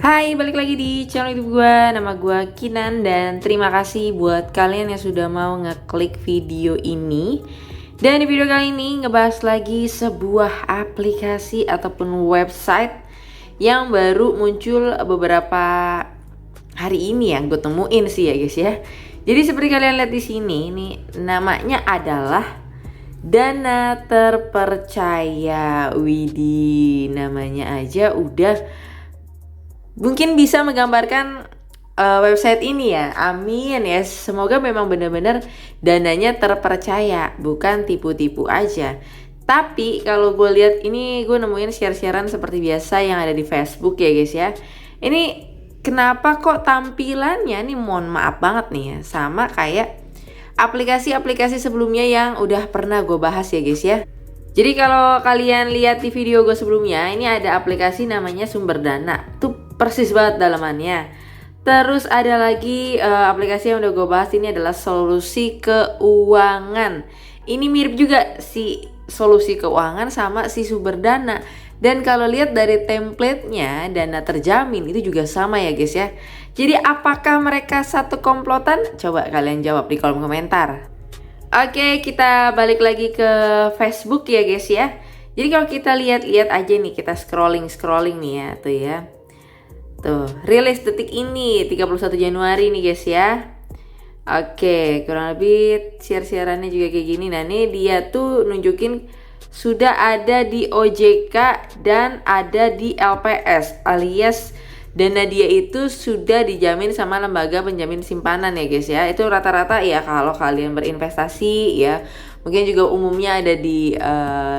Hai, balik lagi di channel YouTube gue. Nama gue Kinan dan terima kasih buat kalian yang sudah mau ngeklik video ini. Dan di video kali ini ngebahas lagi sebuah aplikasi ataupun website yang baru muncul beberapa hari ini yang gue temuin sih ya guys ya. Jadi seperti kalian lihat di sini, nih namanya adalah Dana Terpercaya. Widih, namanya aja udah mungkin bisa menggambarkan website ini ya. Amin ya. Semoga memang benar-benar dananya terpercaya, bukan tipu-tipu aja. Tapi kalau gue lihat ini, gue nemuin share-sharean seperti biasa yang ada di Facebook ya guys ya. Ini kenapa kok tampilannya nih, mohon maaf banget nih ya, sama kayak aplikasi-aplikasi sebelumnya yang udah pernah gue bahas ya guys ya. Jadi kalau kalian lihat di video gue sebelumnya, ini ada aplikasi namanya Sumber Dana. Tuh persis banget dalamannya. Terus ada lagi aplikasi yang udah gue bahas, ini adalah Solusi Keuangan. Ini mirip juga si Solusi Keuangan sama si Sumber Dana. Dan kalau lihat dari templatenya, Dana Terjamin itu juga sama ya guys ya. Jadi apakah mereka satu komplotan? Coba kalian jawab di kolom komentar. Oke, kita balik lagi ke Facebook ya guys ya. Jadi kalau kita lihat-lihat aja nih, kita scrolling nih ya, tuh ya. Tuh, rilis detik ini 31 Januari nih guys ya. Oke, kurang lebih share-shareannya juga kayak gini. Nah, ini dia tuh nunjukin sudah ada di OJK dan ada di LPS, alias dana dia itu sudah dijamin sama lembaga penjamin simpanan ya guys ya. Itu rata-rata ya kalau kalian berinvestasi ya. Mungkin juga umumnya ada di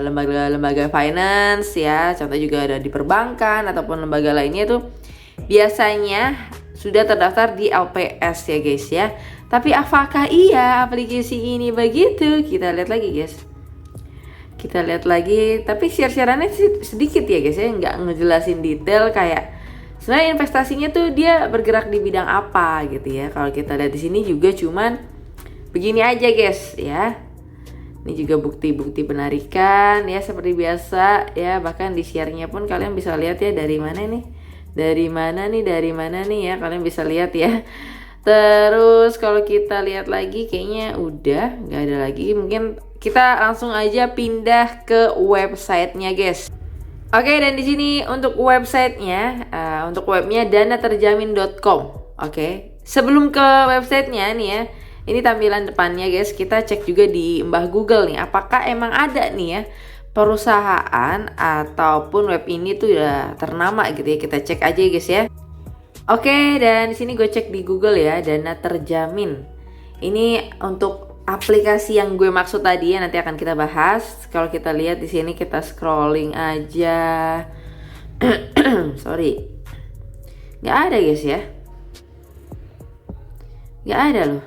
lembaga-lembaga finance ya. Contoh juga ada di perbankan ataupun lembaga lainnya tuh biasanya sudah terdaftar di LPS ya guys ya. Tapi apakah iya aplikasi ini begitu? Kita lihat lagi guys. Kita lihat lagi. Tapi share-shareannya sedikit ya guys ya, nggak ngejelasin detail kayak sebenarnya investasinya tuh dia bergerak di bidang apa gitu ya. Kalau kita lihat di sini juga cuman begini aja guys ya. Ini juga bukti-bukti penarikan ya seperti biasa ya. Bahkan di share-nya pun kalian bisa lihat ya dari mana nih. Dari mana nih ya, kalian bisa lihat ya. Terus kalau kita lihat lagi kayaknya udah nggak ada lagi. Mungkin kita langsung aja pindah ke websitenya guys. Oke, dan di sini untuk websitenya, untuk webnya danaterjamin.com. Oke, sebelum ke websitenya nih ya, ini tampilan depannya guys. Kita cek juga di Mbah Google nih, apakah emang ada nih ya perusahaan ataupun web ini tuh udah ternama gitu ya. Kita cek aja guys ya. Oke, dan di sini gue cek di Google ya, Dana Terjamin. Ini untuk aplikasi yang gue maksud tadi ya, nanti akan kita bahas. Kalau kita lihat di sini, kita scrolling aja. Sorry, nggak ada guys ya, nggak ada loh.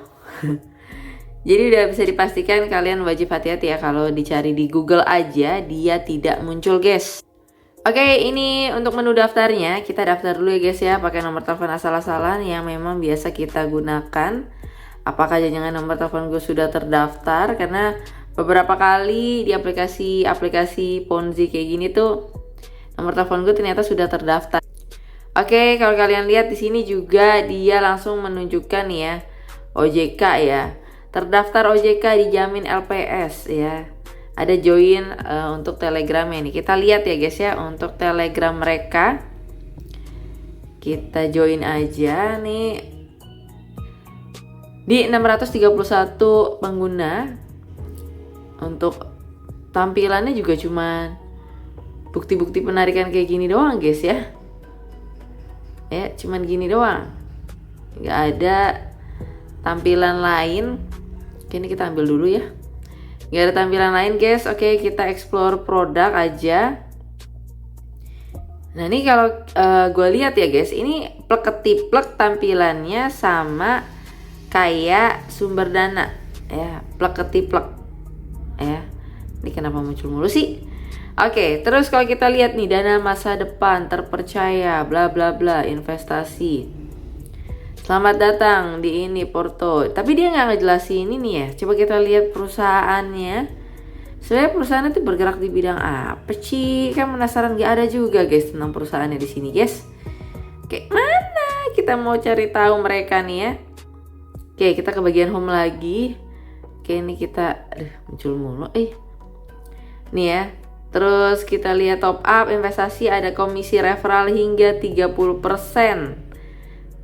Jadi udah bisa dipastikan kalian wajib hati-hati ya kalau dicari di Google aja dia tidak muncul guys. Oke, ini untuk menu daftarnya, kita daftar dulu ya guys ya, pakai nomor telepon asal-asalan yang memang biasa kita gunakan. Apakah jangan nomor telepon gue sudah terdaftar? Karena beberapa kali di aplikasi Ponzi kayak gini tuh nomor telepon gue ternyata sudah terdaftar. Oke, kalau kalian lihat di sini juga dia langsung menunjukkan ya OJK ya. Terdaftar OJK dijamin LPS ya. Ada join untuk Telegramnya nih. Kita lihat ya guys ya untuk Telegram mereka. Kita join aja nih. Di 631 pengguna. Untuk tampilannya juga cuman bukti-bukti penarikan kayak gini doang guys ya. Ya, cuman gini doang. Nggak ada tampilan lain. Oke, ini kita ambil dulu ya. Nggak ada tampilan lain guys. Oke, kita explore produk aja. Nah, ini kalau gue lihat ya guys, ini plek-ketiplek tampilannya sama kayak Sumber Dana ya, plek-ketiplek ya. Ini kenapa muncul mulu sih? Oke, terus kalau kita lihat nih, dana masa depan terpercaya bla bla bla investasi. Selamat datang di ini Porto. Tapi dia nggak ngejelasin ini nih ya. Coba kita lihat perusahaannya. Sebenarnya perusahaan itu bergerak di bidang apa sih? Kan penasaran, nggak ada juga guys tentang perusahaannya di sini guys. Kayak mana kita mau cari tahu mereka nih ya. Oke, kita ke bagian home lagi. Oke, ini kita muncul mulu. Nih ya. Terus kita lihat top up investasi, ada komisi referral hingga 30%.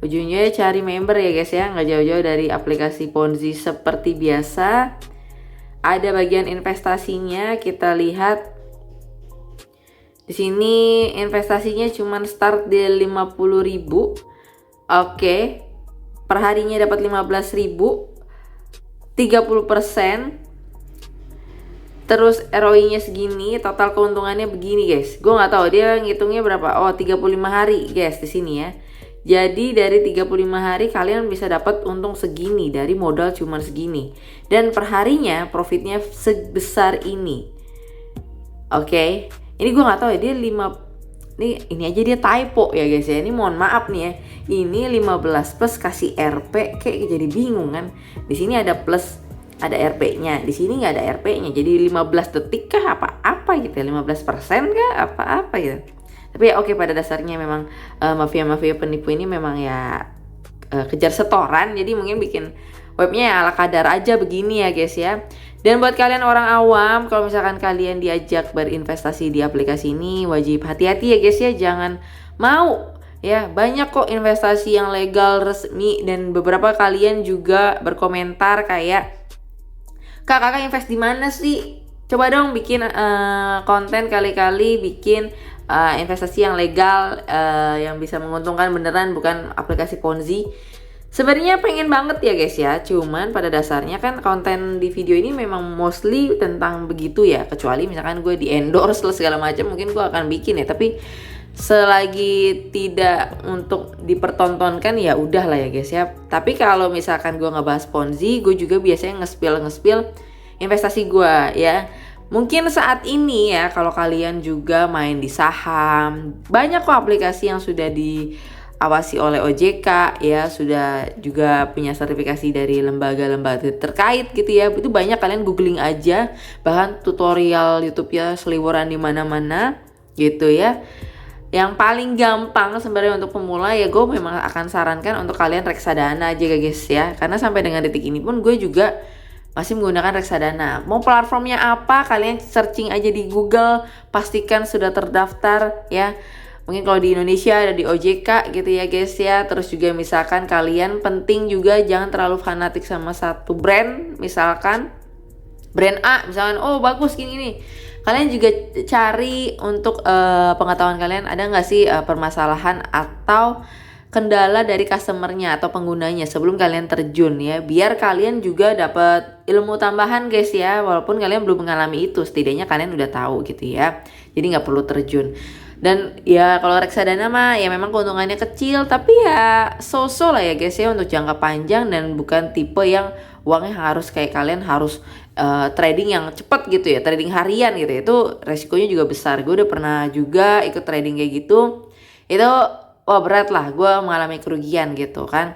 Ujungnya cari member ya guys ya, nggak jauh-jauh dari aplikasi Ponzi seperti biasa. Ada bagian investasinya, kita lihat di sini investasinya cuma start di 50.000. Oke. Perharinya dapat 15.000. 30%. Terus ROI-nya segini, total keuntungannya begini guys. Gue nggak tahu dia ngitungnya berapa. Oh, 35 hari guys di sini ya. Jadi dari 35 hari kalian bisa dapat untung segini dari modal cuma segini. Dan perharinya profitnya sebesar ini. Oke. Ini gue nggak tahu ya, dia 5. Ini aja dia typo ya guys ya. Ini mohon maaf nih ya. Ini 15 plus kasih RP, kayak jadi bingung kan. Di sini ada plus, ada RP-nya, di sini nggak ada RP-nya, jadi 15 detik kah apa gitu ya, 15% kah apa gitu. Tapi ya oke, pada dasarnya memang mafia-mafia penipu ini memang ya kejar setoran, jadi mungkin bikin webnya ya ala kadar aja begini ya guys ya. Dan buat kalian orang awam, kalau misalkan kalian diajak berinvestasi di aplikasi ini, wajib hati-hati ya guys ya, jangan mau ya. Banyak kok investasi yang legal resmi, dan beberapa kalian juga berkomentar kayak, kakak invest di mana sih? Coba dong bikin konten kali-kali bikin investasi yang legal, yang bisa menguntungkan beneran, bukan aplikasi Ponzi. Sebenarnya pengen banget ya guys ya, cuman pada dasarnya kan konten di video ini memang mostly tentang begitu ya. Kecuali misalkan gue di endorse lah segala macam, mungkin gue akan bikin ya. Tapi selagi tidak untuk dipertontonkan ya udah lah ya guys ya. Tapi kalau misalkan gue ngebahas Ponzi, gue juga biasanya nge-spill investasi gue ya. Mungkin saat ini ya, kalau kalian juga main di saham, banyak kok aplikasi yang sudah diawasi oleh OJK ya, sudah juga punya sertifikasi dari lembaga-lembaga terkait gitu ya. Itu banyak, kalian googling aja, bahkan tutorial YouTube ya seliweran di mana-mana gitu ya. Yang paling gampang sebenarnya untuk pemula ya, gue memang akan sarankan untuk kalian reksadana aja guys ya. Karena sampai dengan detik ini pun gue juga masih menggunakan reksadana. Mau platformnya apa, kalian searching aja di Google, pastikan sudah terdaftar ya. Mungkin kalau di Indonesia ada di OJK gitu ya guys ya. Terus juga misalkan kalian penting juga jangan terlalu fanatik sama satu brand. Misalkan brand A, misalkan oh bagus gini nih. Kalian juga cari untuk pengetahuan kalian, ada nggak sih permasalahan atau kendala dari customernya atau penggunanya sebelum kalian terjun ya, biar kalian juga dapat ilmu tambahan guys ya, walaupun kalian belum mengalami itu, setidaknya kalian udah tahu gitu ya, jadi nggak perlu terjun. Dan ya kalau reksadana mah ya memang keuntungannya kecil, tapi ya so-so lah ya guys ya untuk jangka panjang, dan bukan tipe yang uangnya harus kayak kalian harus trading yang cepat gitu ya, trading harian gitu ya, itu resikonya juga besar. Gue udah pernah juga ikut trading kayak gitu, itu wah berat lah, gue mengalami kerugian gitu kan.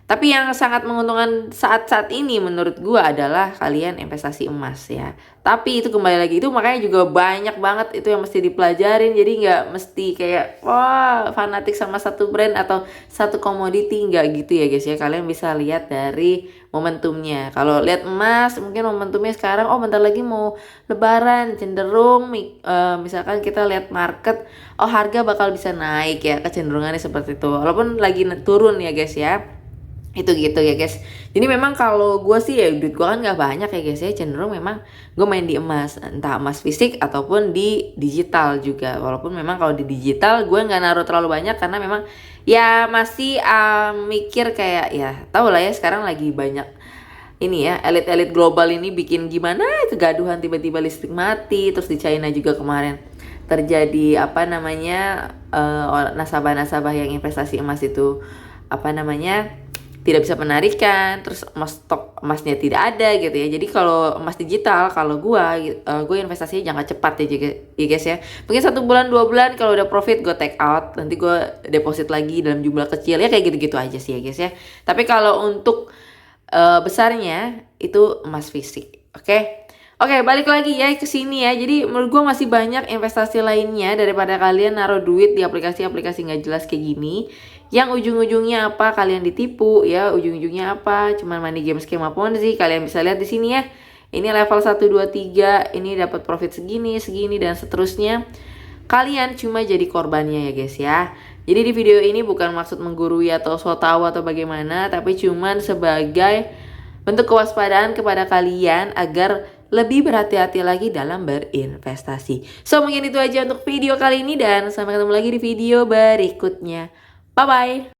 Tapi yang sangat menguntungkan saat-saat ini menurut gue adalah kalian investasi emas ya. Tapi itu kembali lagi, itu makanya juga banyak banget itu yang mesti dipelajarin. Jadi nggak mesti kayak wah fanatik sama satu brand atau satu komoditi, nggak gitu ya guys ya. Kalian bisa lihat dari momentumnya. Kalau lihat emas mungkin momentumnya sekarang, oh bentar lagi mau lebaran, cenderung misalkan kita lihat market, oh harga bakal bisa naik ya, kecenderungannya seperti itu. Walaupun lagi turun ya guys ya. Itu gitu ya guys. Jadi memang kalau gue sih ya, duit gue kan gak banyak ya guys ya, cenderung memang gue main di emas, entah emas fisik ataupun di digital juga. Walaupun memang kalau di digital gue gak naruh terlalu banyak, karena memang ya masih mikir kayak ya tau lah ya, sekarang lagi banyak ini ya, elit-elit global ini bikin gimana kegaduhan, tiba-tiba listrik mati. Terus di China juga kemarin terjadi apa namanya nasabah-nasabah yang investasi emas itu apa namanya tidak bisa penarikan, terus stok emasnya tidak ada gitu ya. Jadi kalau emas digital, kalau gue investasinya jangka cepat ya guys ya. Mungkin 1 bulan 2 bulan, kalau udah profit gue take out, nanti gue deposit lagi dalam jumlah kecil ya, kayak gitu-gitu aja sih ya guys ya. Tapi kalau untuk besarnya itu emas fisik, oke? Oke, balik lagi ya ke sini ya. Jadi menurut gue masih banyak investasi lainnya daripada kalian naruh duit di aplikasi-aplikasi nggak jelas kayak gini. Yang ujung-ujungnya apa? Kalian ditipu ya. Ujung-ujungnya apa? Cuman money game skema Ponzi. Kalian bisa lihat di sini ya. Ini level 1 2 3, ini dapat profit segini, segini dan seterusnya. Kalian cuma jadi korbannya ya guys ya. Jadi di video ini bukan maksud menggurui atau so tahu atau bagaimana, tapi cuman sebagai bentuk kewaspadaan kepada kalian agar lebih berhati-hati lagi dalam berinvestasi. So mungkin itu aja untuk video kali ini dan sampai ketemu lagi di video berikutnya. Bye bye.